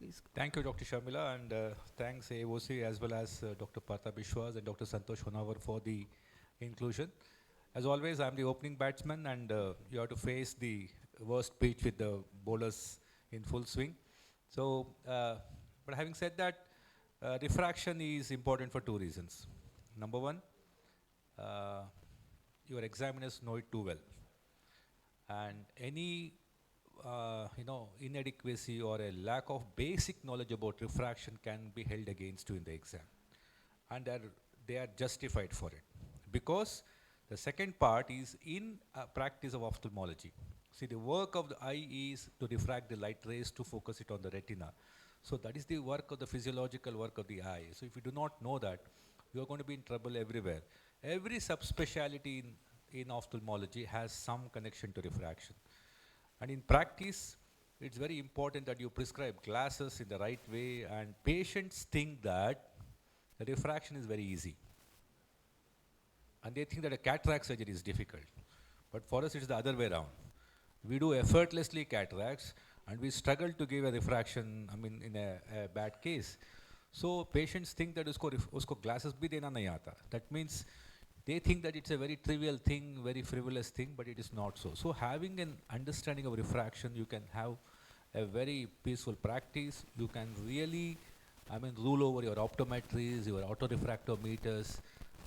please. Thank you, Dr. Sharmila, and thanks AOC as well as Dr. Partha Bishwas and Dr. Santosh Honawar for the inclusion. As always, I'm the opening batsman, and you have to face the worst pitch with the bowlers in full swing. So, but having said that, refraction is important for two reasons. Number one, uh, your examiners know it too well, and any inadequacy or a lack of basic knowledge about refraction can be held against you in the exam, and they are justified for it, because the second part is in practice of ophthalmology. See, the work of the eye is to refract the light rays to focus it on the retina. So that is the work of the physiological work of the eye. So if you do not know that, you are going to be in trouble everywhere. Every subspecialty in ophthalmology has some connection to refraction. And in practice, it's very important that you prescribe glasses in the right way, and patients think that the refraction is very easy. And they think that a cataract surgery is difficult. But for us, it's the other way around. We do effortlessly cataracts, and we struggle to give a refraction, in a bad case. So patients think that usko glasses bhi dena nahi aata. That means they think that it's a very trivial thing, very frivolous thing, but it is not so. So having an understanding of refraction, you can have a very peaceful practice. You can really, rule over your optometries, your autorefractometers,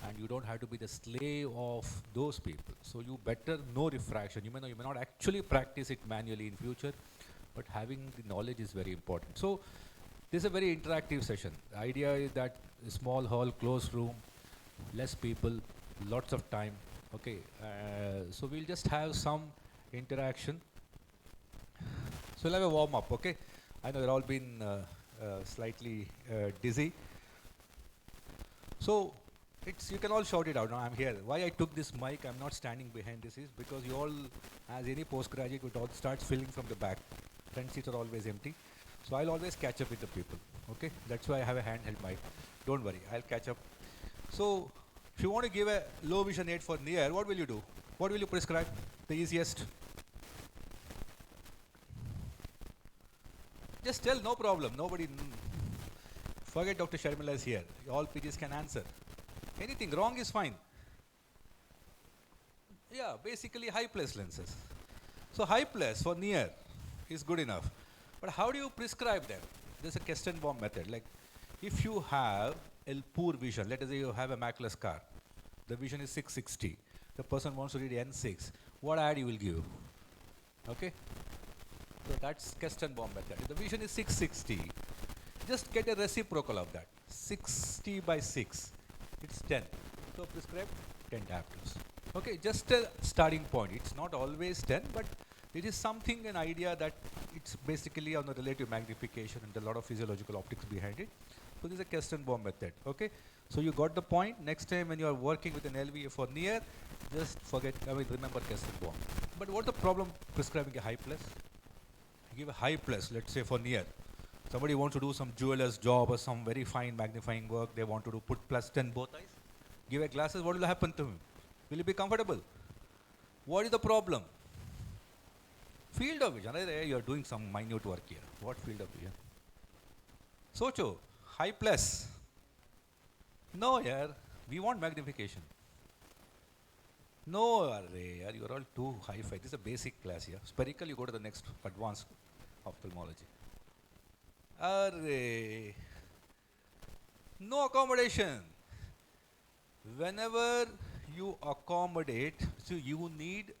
and you don't have to be the slave of those people. So you better know refraction. You may not actually practice it manually in future, but having the knowledge is very important. So this is a very interactive session. The idea is that a small hall, closed room, less people, lots of time. Okay, so we'll just have some interaction. So we'll have a warm up. Okay, I know you've all been slightly dizzy. So you can all shout it out. Now I'm here. Why I took this mic, I'm not standing behind this, is because you all, as any postgraduate, would all start filling from the back. Front seats are always empty. So I'll always catch up with the people. Okay, that's why I have a handheld mic. Don't worry, I'll catch up. So if you want to give a low vision aid for near, what will you do? What will you prescribe? The easiest? Just tell, no problem. Nobody. Forget Dr. Sharmila is here. All PGs can answer. Anything wrong is fine. Yeah, basically high plus lenses. So high plus for near is good enough. But how do you prescribe them? There's a Kestenbaum method. Like if you have a poor vision, let us say you have a macular scar, the vision is 660. The person wants to read N6. What ad you will give? Okay? So that's Kestenbaum method. If the vision is 660, just get a reciprocal of that. 60 by 6. It's 10. So prescribe 10 diopters. Okay, just a starting point. It's not always 10, but it is something, an idea that it's basically on the relative magnification and a lot of physiological optics behind it. So this is a Kestenbaum method. Okay, so you got the point. Next time when you are working with an LVA for near, just remember Kestenbaum. But what's the problem prescribing a high plus? You give a high plus, let's say for near. Somebody wants to do some jeweler's job or some very fine magnifying work. They want to put plus 10 both eyes. Give a glasses, what will happen to him? Will he be comfortable? What is the problem? Field of vision. You are doing some minute work here. What field of vision? Socho, high plus. No, yaar. We want magnification. No, yaar, you are all too high-fi. This is a basic class here. Spherical, you go to the next advanced ophthalmology. Arre. No accommodation. Whenever you accommodate, so you need,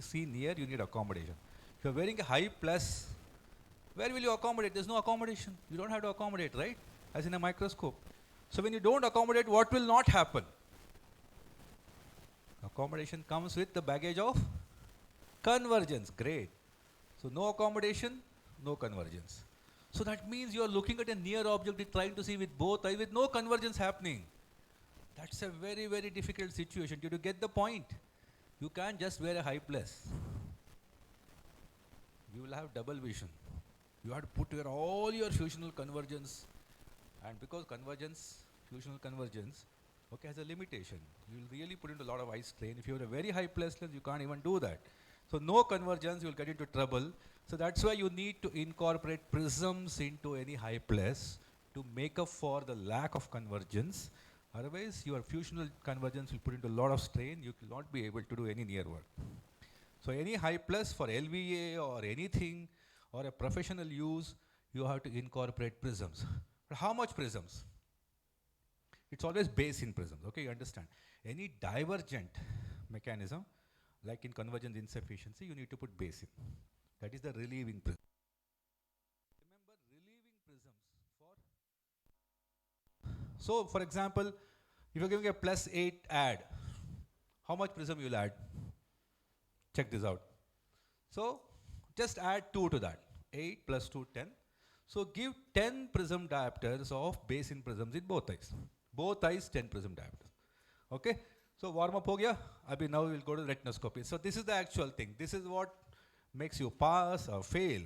see near, you need accommodation. If you are wearing a high plus, where will you accommodate? There's no accommodation. You don't have to accommodate, right? As in a microscope. So when you don't accommodate, what will not happen? Accommodation comes with the baggage of convergence. Great. So no accommodation, no convergence. So that means you are looking at a near object, trying to see with both eyes with no convergence happening. That's a very, very difficult situation. Do you get the point? You can't just wear a high plus. You will have double vision. You have to put your all your fusional convergence, and because fusional convergence, okay, has a limitation. You will really put into a lot of eye strain. If you have a very high plus lens, you can't even do that. So no convergence, you will get into trouble. So that's why you need to incorporate prisms into any high plus to make up for the lack of convergence. Otherwise, your fusional convergence will put into a lot of strain. You will not be able to do any near work. So any high plus for LVA or anything or a professional use, you have to incorporate prisms. But how much prisms? It's always base in prisms, okay, you understand. Any divergent mechanism, like in convergence insufficiency, you need to put base in. That is the relieving prism. Remember, relieving prisms for... So, for example, if you're giving a +8 add, how much prism you will add? Check this out. So, just add 2 to that. 8 plus 2, 10. So, give 10 prism diopters of base in prisms in both eyes. Both eyes 10 prism diopters. Okay? So, warm up ho gaya. Abhi now we will go to the retinoscopy. So, this is the actual thing. This is what makes you pass or fail.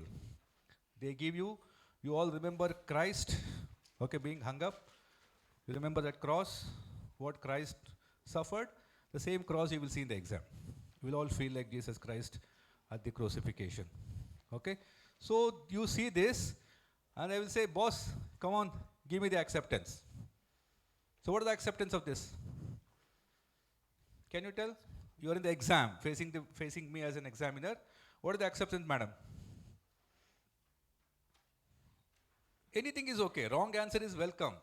They give you all remember Christ, okay, being hung up. You remember that cross, what Christ suffered? The same cross you will see in the exam. You will all feel like Jesus Christ at the crucifixion. Okay? So you see this, and I will say, boss, come on, give me the acceptance. So what is the acceptance of this? Can you tell? You are in the exam, facing me as an examiner. What is the acceptance, madam? Anything is okay. Wrong answer is welcome.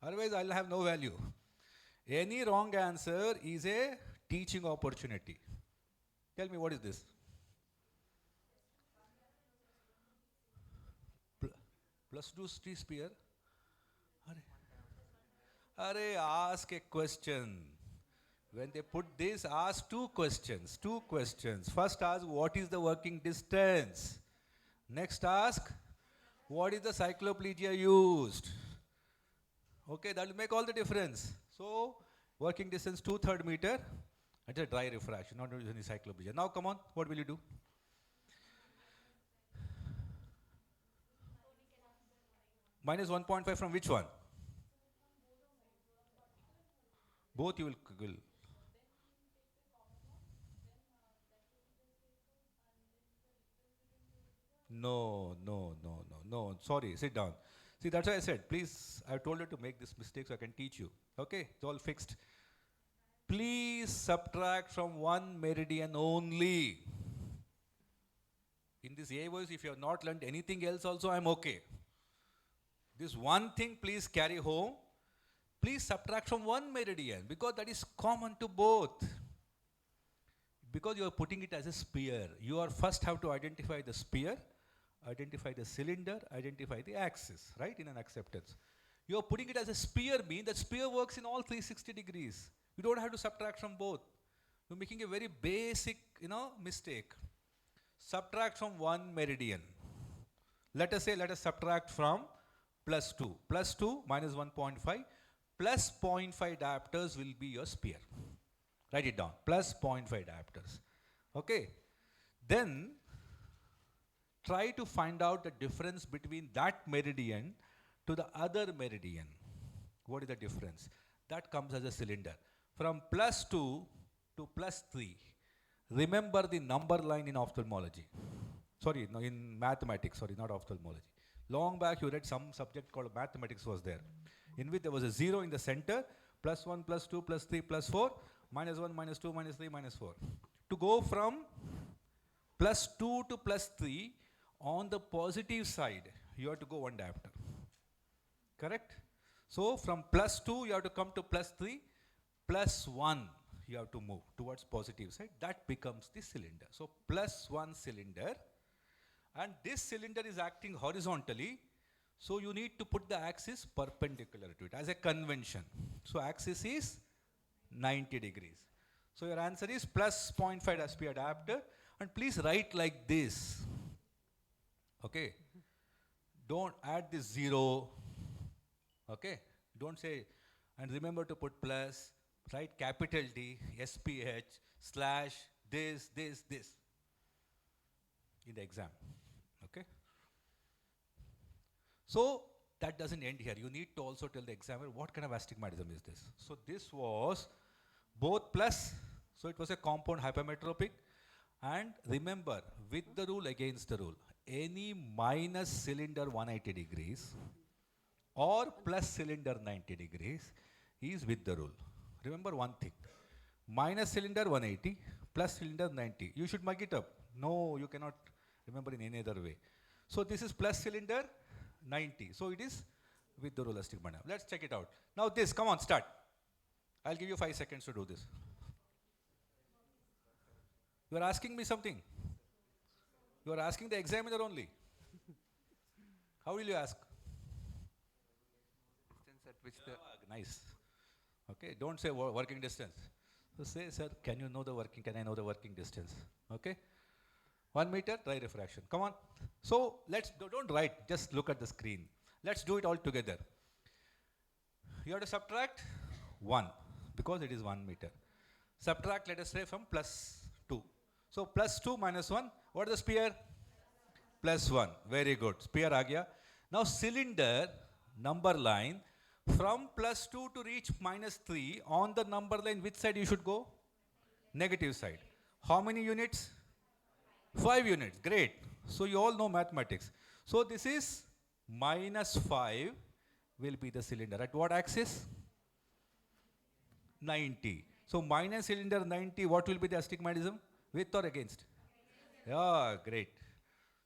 Otherwise, I'll have no value. Any wrong answer is a teaching opportunity. Tell me, what is this? +2 sphere. Arey, ask a question. When they put this, ask two questions. First ask, what is the working distance? Next ask, what is the cycloplegia used? Okay, that will make all the difference. So, working distance 2/3 meter. It's a dry refraction, not any cycloplegia. Now come on, what will you do? Minus 1.5 from which one? Both you will. No. Sorry, sit down. See, that's why I said, please, I told you to make this mistake so I can teach you. Okay, it's all fixed. Please subtract from one meridian only. In this A voice, if you have not learned anything else also, I'm okay. This one thing, please carry home. Please subtract from one meridian because that is common to both. Because you are putting it as a sphere, you are first have to identify the sphere, identify the cylinder, identify the axis, right, in an acceptance. You are putting it as a sphere means that sphere works in all 360 degrees. You don't have to subtract from both. You're making a very basic, mistake. Subtract from one meridian. Let us subtract from +2. +2 minus 1.5 plus 0.5 diopters will be your sphere. Write it down, plus 0.5 diopters. Okay. Then try to find out the difference between that meridian to the other meridian. What is the difference? That comes as a cylinder. From +2 to +3, remember the number line in ophthalmology. Sorry, no, in mathematics, sorry, not ophthalmology. Long back you read some subject called mathematics was there, in which there was a 0 in the center, +1, +2, +3, +4, -1, -2, -3, -4. To go from +2 to +3, on the positive side, you have to go one diopter. Correct? So from +2, you have to come to +3, +1, you have to move towards positive side. That becomes the cylinder. So +1 cylinder, and this cylinder is acting horizontally. So you need to put the axis perpendicular to it as a convention. So axis is 90 degrees. So your answer is plus 0.5 SP adapter, and please write like this. Okay. Don't add this 0. Okay. Don't say, and remember to put plus, write capital D, SPH, slash, this in the exam. Okay. So that doesn't end here. You need to also tell the examiner what kind of astigmatism is this. So this was both plus, so it was a compound hypermetropic, And remember, with the rule, against the rule, any minus cylinder 180 degrees or plus cylinder 90 degrees is with the rule. Remember one thing, minus cylinder 180, plus cylinder 90. You should mug it up. No, you cannot remember in any other way. So this is plus cylinder 90. So it is with the rule astigmatism. Let's check it out. Now this, come on, start. I'll give you 5 seconds to do this. You are asking me something. You are asking the examiner only. How will you ask? Distance at which the Nice. Okay, don't say working distance. So say, sir, can you know the working, can I know the working distance? Okay. 1 meter, dry refraction. Come on. So let's, don't write, just look at the screen. Let's do it all together. You have to subtract 1 because it is 1 meter. Subtract, let us say, from plus 2. So plus 2 minus 1, what is the sphere? Plus 1. Very good. Sphere aa gaya. Now cylinder number line, from plus 2 to reach minus 3, on the number line, which side you should go? Negative side. How many units? 5 units. Great. So you all know mathematics. So this is minus 5 will be the cylinder. At what axis? 90. So minus cylinder 90, what will be the astigmatism? With or against? Yeah, great.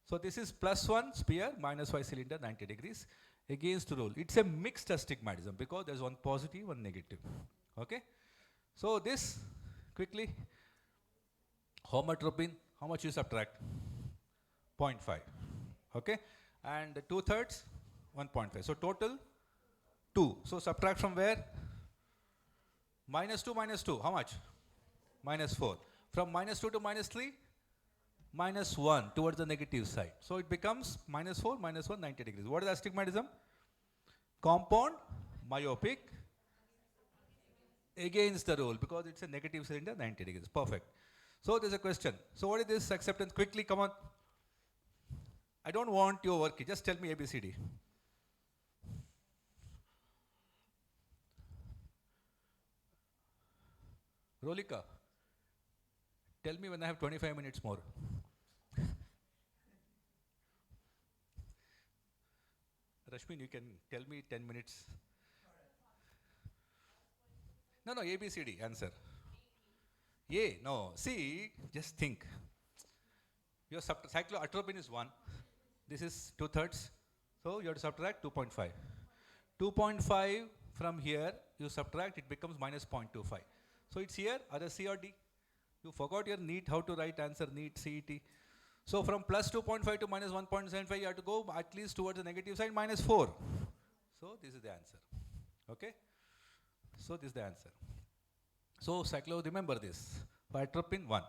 So this is plus 1 sphere, minus 5 cylinder, 90 degrees. Against rule. It's a mixed astigmatism because there's one positive, one negative. Okay? So this, quickly, homotropin, how much you subtract? 0.5. Okay? And 2/3, 1.5. So total, 2. So subtract from where? Minus 2, minus 2. How much? Minus 4. From minus 2 to minus 3? Minus 1 towards the negative side. So it becomes minus 4, minus 1, 90 degrees. What is astigmatism? Compound, myopic, against the rule because it's a negative cylinder, 90 degrees. Perfect. So there's a question. So what is this acceptance? Quickly, come on. I don't want your work. Just tell me ABCD. Rolika, tell me when I have 25 minutes more. Rashmin, you can tell me 10 minutes. No, ABCD, answer. A, no. See, just think. Your cycloatropine is 1. This is 2/3. So you have to subtract 2.5. 2.5 from here, you subtract, it becomes minus 0.25. So it's here, either C or D. You forgot your NEET, how to write answer, NEET, CET. So from plus 2.5 to minus 1.75, you have to go at least towards the negative side, minus 4. So this is the answer. Okay? So this is the answer. So cyclo, remember this. Atropine 1.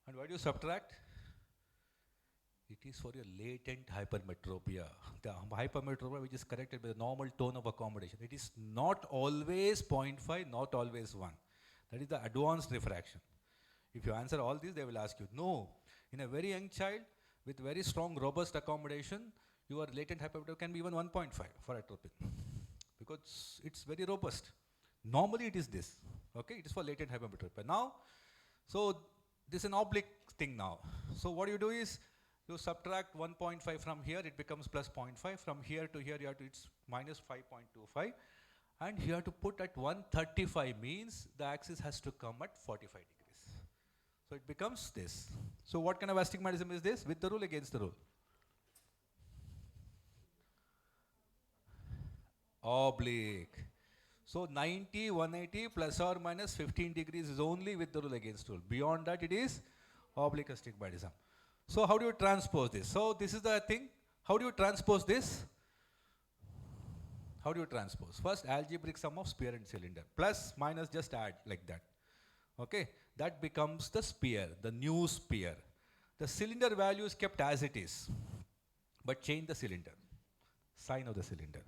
And why do you subtract? It is for your latent hypermetropia. The hypermetropia which is corrected by the normal tone of accommodation. It is not always 0.5, not always 1. That is the advanced refraction. If you answer all these, they will ask you. No, in a very young child with very strong, robust accommodation, your latent hypermetropia can be even 1.5 for atropine because it's very robust. Normally it is this. Okay, it is for latent hypermetropia. Now, so this is an oblique thing now. So what you do is you subtract 1.5 from here, it becomes plus 0.5. From here to here, you have to, it's minus 5.25. And you have to put at 135 means the axis has to come at 45 degrees. So it becomes this. So what kind of astigmatism is this? With the rule, against the rule? Oblique. So 90, 180 plus or minus 15 degrees is only with the rule, against rule. Beyond that, it is oblique astigmatism. So how do you transpose this? So this is the thing. How do you transpose this? How do you transpose? First, algebraic sum of sphere and cylinder. Plus, minus, just add like that. Okay, that becomes the sphere, the new sphere. The cylinder value is kept as it is, but change the cylinder, sign of the cylinder,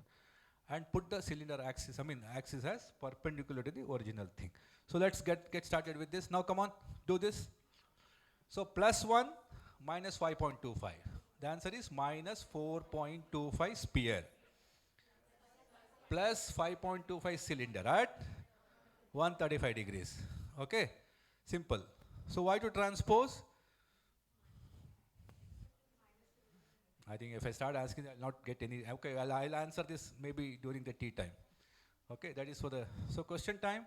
and put the cylinder axis, axis as perpendicular to the original thing. So let's get started with this. Now come on, do this. So plus 1 minus 5.25. The answer is minus 4.25 sphere plus 5.25 cylinder at 135 degrees. Okay, simple. So why to transpose? I think if I start asking, I'll not get any. Okay, I'll answer this maybe during the tea time. Okay, that is for the. So question time.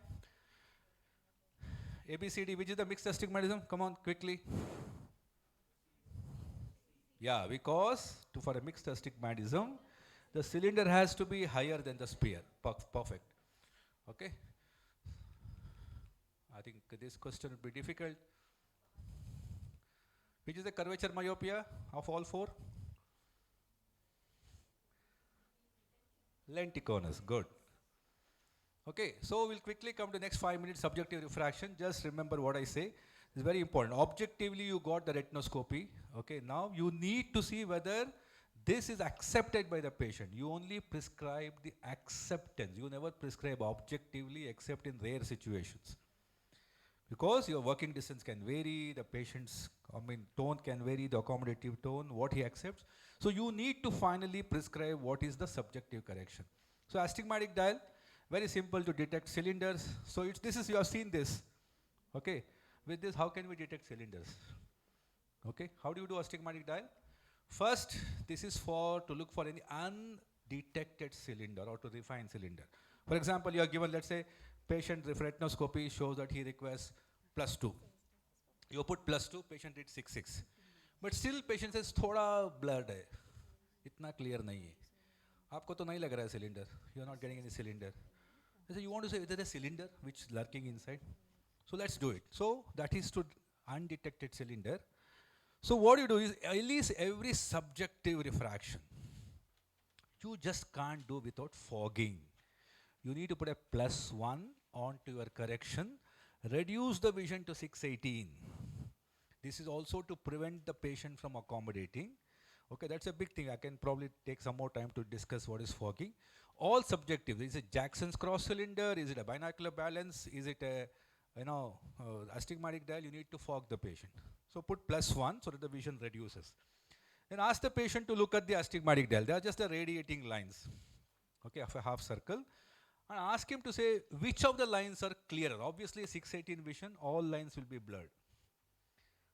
ABCD, which is the mixed astigmatism? Come on, quickly. Yeah, because for a mixed astigmatism, the cylinder has to be higher than the sphere. Perfect. Okay. I think this question will be difficult. Which is the curvature myopia of all four? Lenticonus. Good. Okay, so we'll quickly come to next 5 minutes subjective refraction. Just remember what I say. It's very important. Objectively, you got the retinoscopy. Okay, now you need to see whether this is accepted by the patient. You only prescribe the acceptance. You never prescribe objectively except in rare situations. Because your working distance can vary, the patient's tone can vary, the accommodative tone, what he accepts. So you need to finally prescribe what is the subjective correction. So astigmatic dial, very simple to detect cylinders. So this is, you have seen this. Okay, with this, how can we detect cylinders? Okay, how do you do astigmatic dial? First, this is to look for any undetected cylinder or to refine cylinder. For example, you are given, let's say, patient retinoscopy shows that he requires +2. You put +2, patient reads 6.6. But still patient says, thoda blurred hai. Itna clear nahi hai. Aapko to nahi lag raha hai cylinder. You are not getting any cylinder. So you want to say, is there a cylinder which is lurking inside? So let's do it. So that is to undetected cylinder. So what you do is, at least every subjective refraction, you just can't do without fogging. You need to put a +1 onto your correction, reduce the vision to 618. This is also to prevent the patient from accommodating. Okay, that's a big thing. I can probably take some more time to discuss what is fogging. All subjective. Is it Jackson's cross cylinder? Is it a binocular balance? Is it a astigmatic dial? You need to fog the patient. So put +1 so that the vision reduces. Then ask the patient to look at the astigmatic dial. They are just the radiating lines, okay, of a half circle. And ask him to say which of the lines are clearer. Obviously, 618 vision, all lines will be blurred.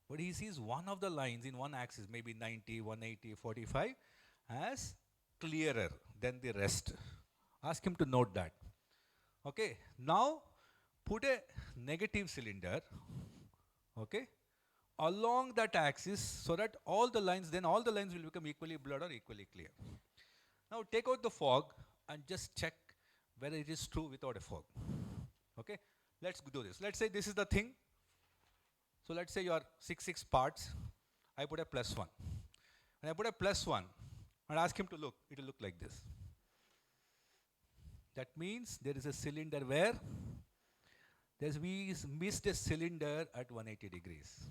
But he sees one of the lines in one axis, maybe 90, 180, 45, as clearer than the rest. Ask him to note that. Okay, now put a negative cylinder, okay, along that axis so that all the lines will become equally blurred or equally clear. Now take out the fog and just check whether it is true without a fog. Okay, let's do this. Let's say this is the thing. So let's say you are 6 parts. I put a +1. When I put a +1 and ask him to look, it will look like this. That means there is a cylinder where we missed a cylinder at 180 degrees.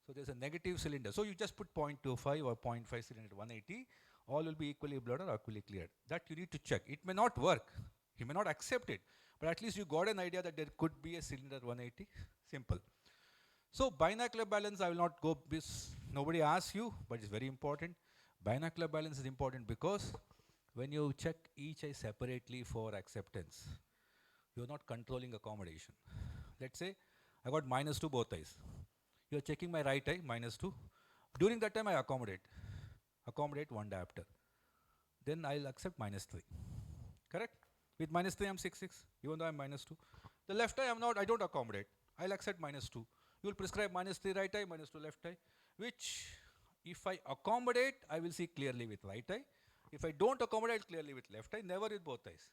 So there's a negative cylinder. So you just put 0.25 or 0.5 cylinder at 180. All will be equally blurred or equally cleared. That you need to check. It may not work. He may not accept it. But at least you got an idea that there could be a cylinder at 180. Simple. So binocular balance, I will not go, nobody asks you, but it's very important. Binocular balance is important because when you check each eye separately for acceptance, you're not controlling accommodation. Let's say I got -2 both eyes. You're checking my right eye, -2. During that time I accommodate one diopter. Then I'll accept -3. Correct? With -3 I'm 6.6, even though I'm -2. The left eye I don't accommodate. I'll accept -2. You will prescribe -3 right eye, -2 left eye, which if I accommodate, I will see clearly with right eye. If I don't accommodate clearly with left eye, never with both eyes.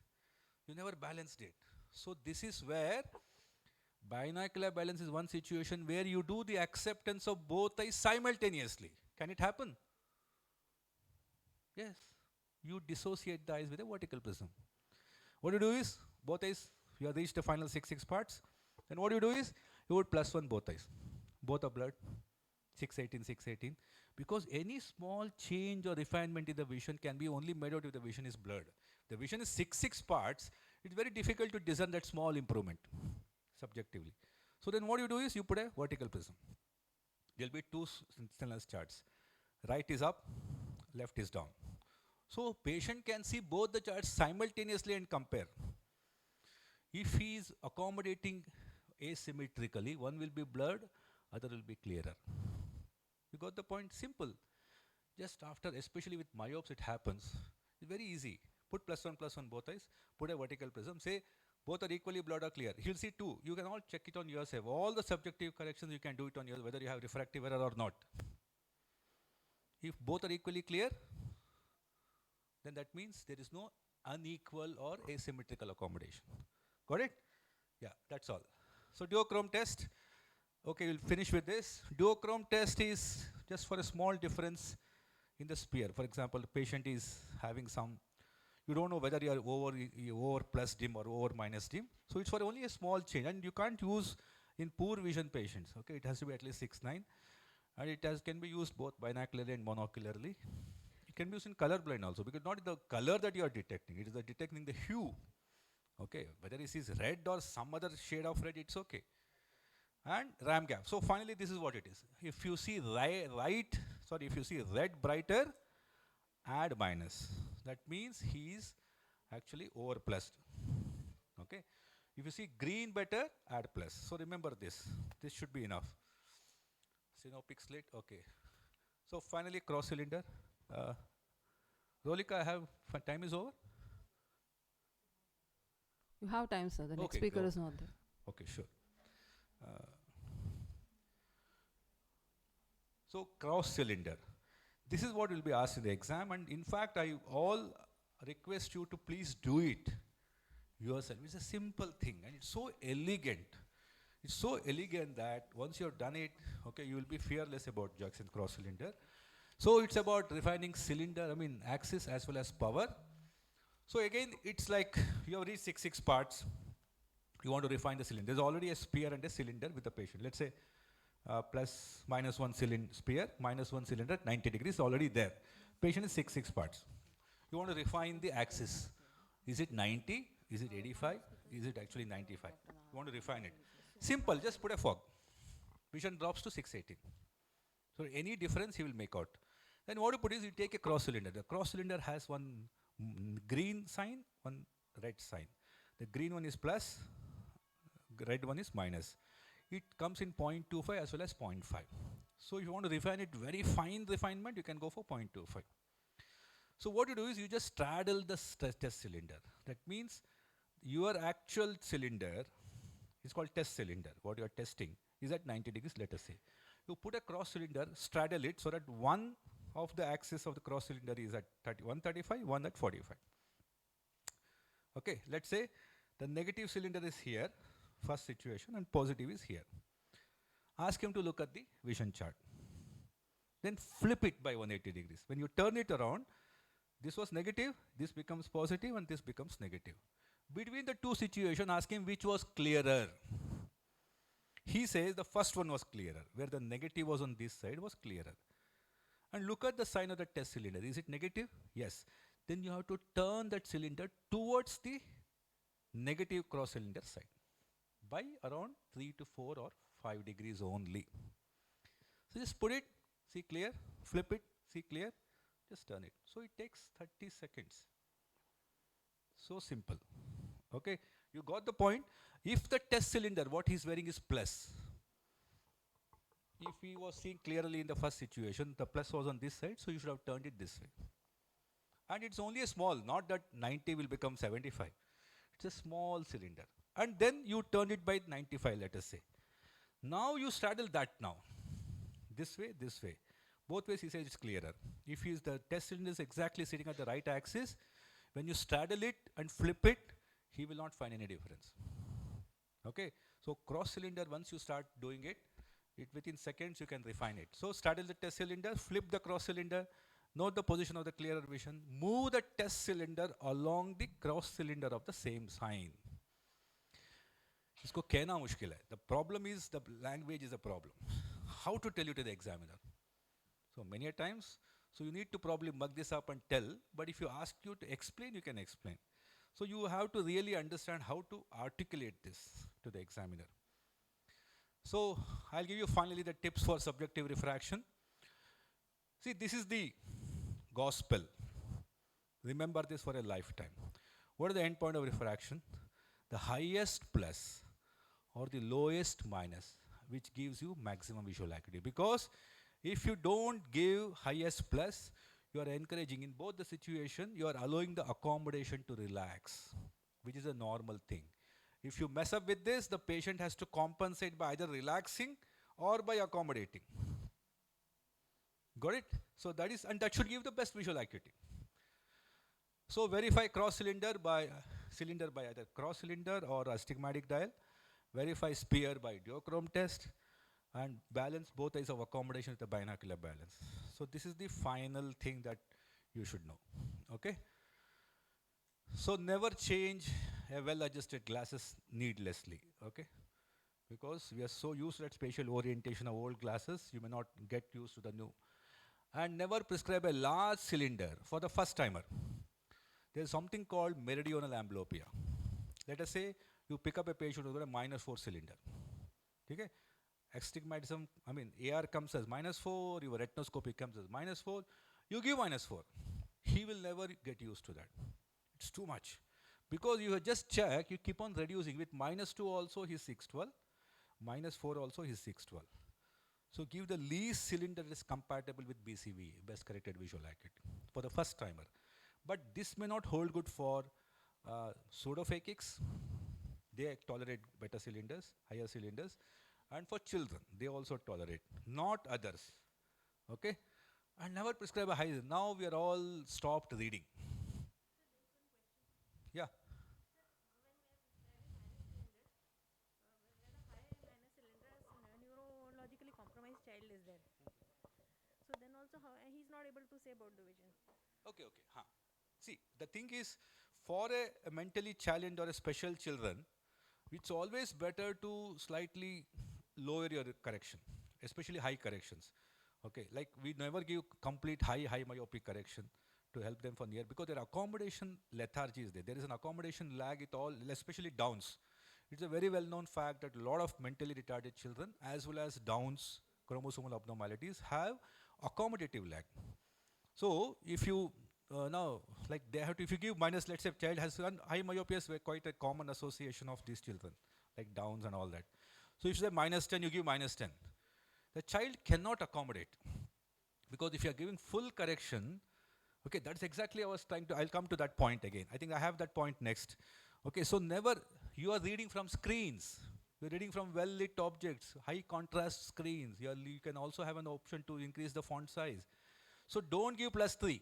You never balanced it. So this is where binocular balance is one situation where you do the acceptance of both eyes simultaneously. Can it happen? Yes. You dissociate the eyes with a vertical prism. What you do is, both eyes, you have reached the final 6 parts. Then what you do is, you would +1 both eyes. Both are blurred. 618, 618. Because any small change or refinement in the vision can be only made out if the vision is blurred. The vision is 6 parts. It's very difficult to discern that small improvement subjectively. So then what you do is, you put a vertical prism. There will be 2 Snellen's charts. Right is up, left is down. So patient can see both the charts simultaneously and compare. If he is accommodating asymmetrically, one will be blurred, other will be clearer. You got the point? Simple. Just after, especially with myopes, it happens. It's very easy. Put +1 on both eyes, put a vertical prism, say both are equally blurred or clear. You'll see two. You can all check it on yourself. All the subjective corrections, you can do it on yourself, whether you have refractive error or not. If both are equally clear, then that means there is no unequal or asymmetrical accommodation. Got it? Yeah, that's all. So duochrome test. Okay, we'll finish with this. Duochrome test is just for a small difference in the sphere. For example, the patient is having some, you don't know whether you are over plus dim or over minus dim. So it's for only a small change, and you can't use in poor vision patients. Okay, it has to be at least 6/9, and it can be used both binocularly and monocularly. It can be used in colorblind also, because not the color that you are detecting, it is the detecting the hue. Okay, whether it is red or some other shade of red, it's okay. And RAM gap. So finally, this is what it is. If you see if you see red brighter, add minus. That means he is actually over plus. Okay. If you see green better, add plus. So remember this. This should be enough. Synopic slit. Okay. So finally, cross cylinder. Rolika, I have time is over. You have time, sir. The next speaker is not there. Okay, sure. So cross cylinder. This is what will be asked in the exam, and in fact, I all request you to please do it yourself. It's a simple thing, and it's so elegant. It's so elegant that once you've done it, okay, you will be fearless about Jackson cross cylinder. So it's about refining cylinder, axis as well as power. So again, it's like you have reached 6 parts. You want to refine the cylinder. There's already a sphere and a cylinder with the patient. Let's say plus minus one sphere, minus one cylinder at 90 degrees already there. Patient is 6 parts. You want to refine the axis. Is it 90? Is it 85? Is it actually 95? You want to refine it. Simple, just put a fog. Vision drops to 618. So any difference he will make out. Then what you put is you take a cross cylinder. The cross cylinder has one green sign, one red sign. The green one is plus, red one is minus. It comes in 0.25 as well as 0.5. So if you want to refine it very fine refinement, you can go for 0.25. So what you do is you just straddle the test cylinder. That means your actual cylinder is called test cylinder. What you are testing is at 90 degrees, let us say. You put a cross cylinder, straddle it so that one of the axis of the cross cylinder is at 135, one at 45. Okay, let's say the negative cylinder is here, first situation, and positive is here. Ask him to look at the vision chart. Then flip it by 180 degrees. When you turn it around, this was negative, this becomes positive, and this becomes negative. Between the two situations, ask him which was clearer. He says the first one was clearer, where the negative was on this side was clearer. And look at the sign of the test cylinder. Is it negative? Yes. Then you have to turn that cylinder towards the negative cross cylinder side by around 3 to 4 or 5 degrees only. So just put it, see clear, flip it, see clear, just turn it. So it takes 30 seconds. So simple. Okay, you got the point. If the test cylinder, what he's wearing is plus. If he was seeing clearly in the first situation, the plus was on this side, so you should have turned it this way. And it's only a small, not that 90 will become 75. It's a small cylinder. And then you turn it by 95, let us say. Now you straddle that now. This way, this way. Both ways he says it's clearer. If the test cylinder is exactly sitting at the right axis, when you straddle it and flip it, he will not find any difference. Okay, so cross cylinder, once you start doing it, within seconds you can refine it. So straddle the test cylinder, flip the cross cylinder, note the position of the clearer vision, move the test cylinder along the cross cylinder of the same sign. इसको कहना मुश्किल है. The problem is the language is a problem. How to tell you to the examiner? So many a times, so you need to probably mug this up and tell, but if you ask you to explain, you can explain. So you have to really understand how to articulate this to the examiner. So I'll give you finally the tips for subjective refraction. See, this is the gospel. Remember this for a lifetime. What is the end point of refraction? The highest plus or the lowest minus. which gives you maximum visual acuity. Because if you don't give highest plus, you are encouraging in both the situation, you are allowing the accommodation to relax, which is a normal thing. If you mess up with this, the patient has to compensate by either relaxing or by accommodating. Got it? So that is, and that should give the best visual acuity. So verify cross cylinder by either cross cylinder or astigmatic dial. Verify spear by Duochrome Test, and balance both eyes of accommodation with the binocular balance. So this is the final thing that you should know. Okay. So never change a well-adjusted glasses needlessly. Okay. Because we are so used to that spatial orientation of old glasses, you may not get used to the new. And never prescribe a large cylinder for the first timer. There is something called Meridional Amblopia. Let us say you pick up a patient with a -4 cylinder. Okay? Astigmatism, AR comes as -4, your retinoscopy comes as -4, you give -4. He will never get used to that. It's too much. Because you have just checked, you keep on reducing. With -2 also he's 612, -4 also he's 612. So give the least cylinder that is compatible with BCV, best corrected visual acuity, for the first timer. But this may not hold good for pseudophakics. They tolerate better cylinders, higher cylinders. And for children, they also tolerate, not others. Okay? And never prescribe a high. Now we are all stopped reading. Yeah. Neurologically compromised child is there. So then also he's not able to say about the vision. Okay. See, the thing is, for a mentally challenged or a special children, it's always better to slightly lower your correction, especially high corrections. Okay, like we never give complete high myopic correction to help them for near, because their accommodation lethargy is there. There is an accommodation lag it all, especially Downs. It's a very well-known fact that a lot of mentally retarded children, as well as Downs chromosomal abnormalities, have accommodative lag. So if you now, like they have to, if you give minus, let's say child has high myopia, is quite a common association of these children, like Downs and all that. So if you say -10, you give -10. The child cannot accommodate, because if you are giving full correction, okay, that's exactly I was trying to, I'll come to that point again. I think I have that point next. Okay, so never, you are reading from screens. You're reading from well-lit objects, high contrast screens. You can also have an option to increase the font size. So don't give +3.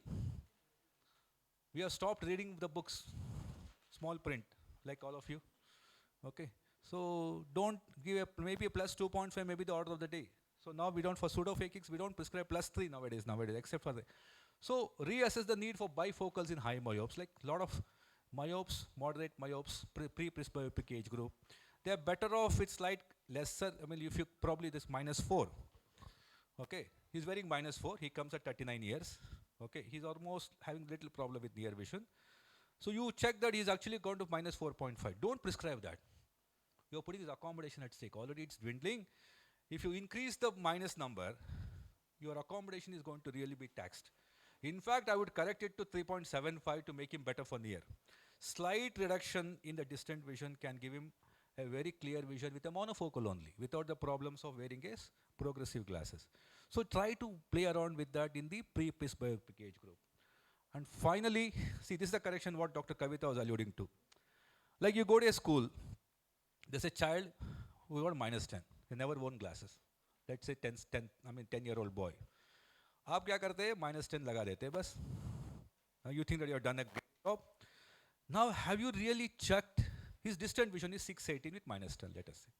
We have stopped reading the books, small print, like all of you. Okay, so don't give maybe a +2.5, maybe the order of the day. So now we don't, for pseudophakics, we don't prescribe +3 nowadays, except for the. So reassess the need for bifocals in high myopes, like a lot of myopes, moderate myopes, pre-presbyopic age group. They are better off with slight lesser, if you probably this -4. Okay, he's wearing -4, he comes at 39 years. Okay, he's almost having little problem with near vision. So you check that he's actually gone to -4.5. Don't prescribe that. You're putting his accommodation at stake. Already it's dwindling. If you increase the minus number, your accommodation is going to really be taxed. In fact, I would correct it to 3.75 to make him better for near. Slight reduction in the distant vision can give him a very clear vision with a monofocal only, without the problems of wearing progressive glasses. So try to play around with that in the pre-presbyopic age group. And finally, see, this is the correction what Dr. Kavita was alluding to. Like you go to a school, there's a child who got -10. He never worn glasses. Let's say 10-year-old boy. आप क्या करते हैं? -10 लगा देते हैं बस. Now you think that you have done a great job. Now have you really checked his distant vision is 618 with -10, let us say.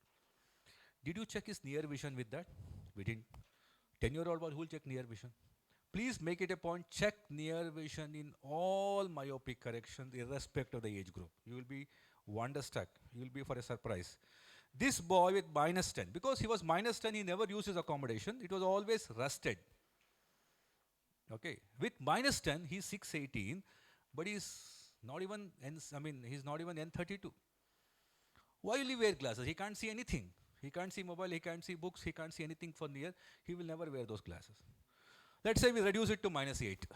Did you check his near vision with that? We didn't. 10-year-old boy who will check near vision? Please make it a point, check near vision in all myopic corrections irrespective of the age group. You will be wonderstruck. You will be for a surprise. This boy with -10, because he was -10, he never used his accommodation. It was always rusted. Okay, with -10, he's 618, but he's not even he's not even N32. Why will he wear glasses? He can't see anything. He can't see mobile, he can't see books, he can't see anything for near. He will never wear those glasses. Let's say we reduce it to -8.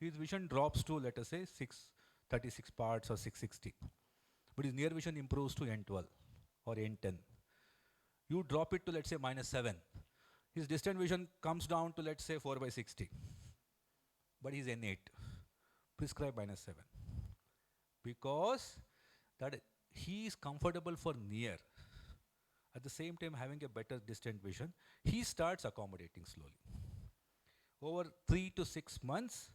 His vision drops to, let us say, 636 parts or 660. But his near vision improves to N12 or N10. You drop it to, let's say, -7. His distant vision comes down to, let's say, 4/60. But he's N8. Prescribe -7. Because that he is comfortable for near. At the same time having a better distant vision, he starts accommodating slowly. Over 3 to 6 months,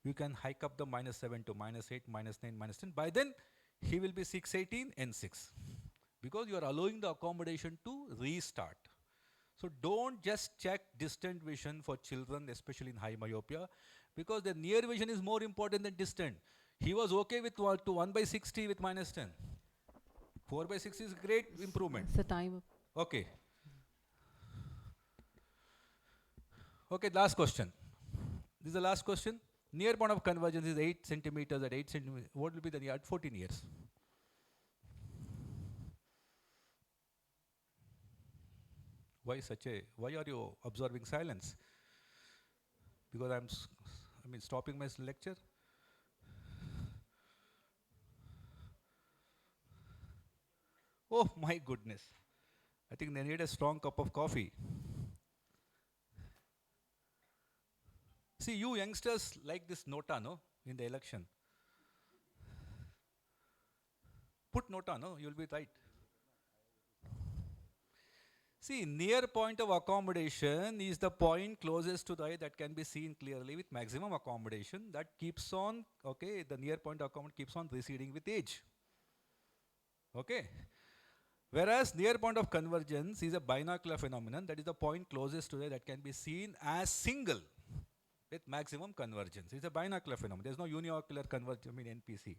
you can hike up the -7 to -8, -9, -10. By then, he will be 618 N6. Because you are allowing the accommodation to restart. So don't just check distant vision for children, especially in high myopia, because the near vision is more important than distant. He was okay with 1/60 with -10. 4/60 is great improvement. It's the time. Okay. Okay, last question. This is the last question. Near point of convergence is 8 centimeters at 8 centimeters. What will be the near at 14 years? Why are you observing silence? Because I'm stopping my lecture. Oh my goodness. I think they need a strong cup of coffee. See, you youngsters like this nota, no? In the election. Put nota, no? You'll be right. See, near point of accommodation is the point closest to the eye that can be seen clearly with maximum accommodation. That keeps on, okay, the near point of accommodation keeps on receding with age. Okay. Whereas near point of convergence is a binocular phenomenon, that is the point closest to the eye that can be seen as single with maximum convergence. It's a binocular phenomenon. There's no uniocular convergence, NPC.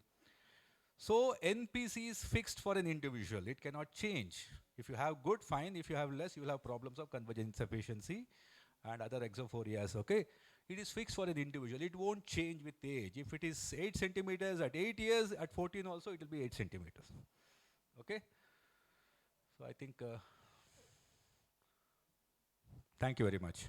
So NPC is fixed for an individual. It cannot change. If you have good, fine. If you have less, you will have problems of convergence insufficiency and other exophorias, okay? It is fixed for an individual. It won't change with age. If it is 8 centimeters at 8 years, at 14 also, it will be 8 centimeters. Okay? So I think, thank you very much.